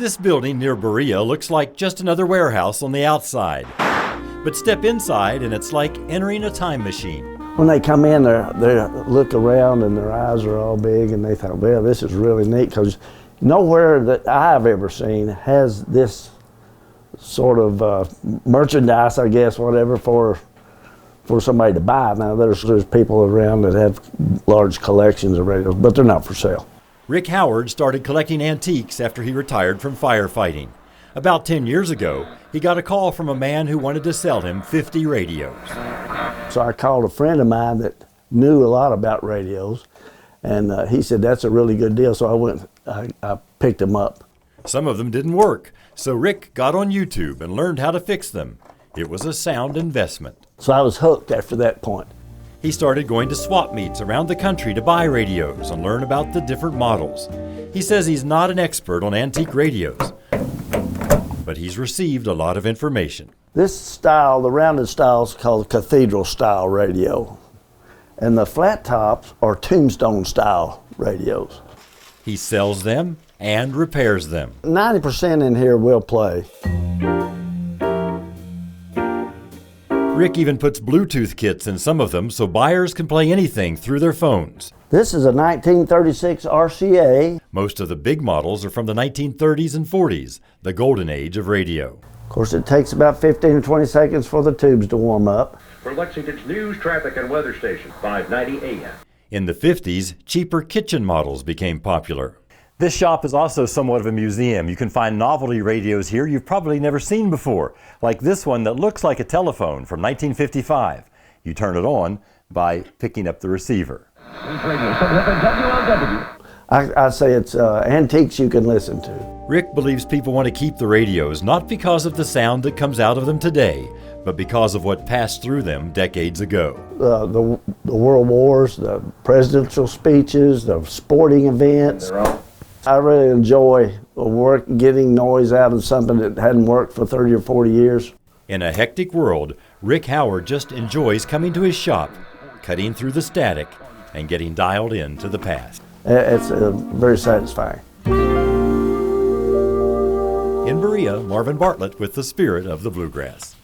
This building near Berea looks like just another warehouse on the outside. But step inside and it's like entering a time machine. When they come in, they look around and their eyes are all big and they think, well, this is really neat, because nowhere that I've ever seen has this sort of merchandise, I guess, whatever, for somebody to buy. Now, there's people around that have large collections of radios, but they're not for sale. Rick Howard started collecting antiques after he retired from firefighting. About 10 years ago, he got a call from a man who wanted to sell him 50 radios. So I called a friend of mine that knew a lot about radios, and he said, that's a really good deal. So I picked them up. Some of them didn't work, so Rick got on YouTube and learned how to fix them. It was a sound investment. So I was hooked after that point. He started going to swap meets around the country to buy radios and learn about the different models. He says he's not an expert on antique radios, but he's received a lot of information. This style, the rounded style, is called cathedral style radio. And the flat tops are tombstone style radios. He sells them and repairs them. 90% in here will play. Rick even puts Bluetooth kits in some of them so buyers can play anything through their phones. This is a 1936 RCA. Most of the big models are from the 1930s and 40s, the golden age of radio. Of course, it takes about 15 or 20 seconds for the tubes to warm up. For Lexington's news, traffic, and weather station, 590 AM. In the 50s, cheaper kitchen models became popular. This shop is also somewhat of a museum. You can find novelty radios here you've probably never seen before, like this one that looks like a telephone from 1955. You turn it on by picking up the receiver. I say it's antiques you can listen to. Rick believes people want to keep the radios not because of the sound that comes out of them today, but because of what passed through them decades ago. The world wars, the presidential speeches, the sporting events. I really enjoy getting noise out of something that hadn't worked for 30 or 40 years. In a hectic world, Rick Howard just enjoys coming to his shop, cutting through the static, and getting dialed in to the past. It's very satisfying. In Berea, Marvin Bartlett with the Spirit of the Bluegrass.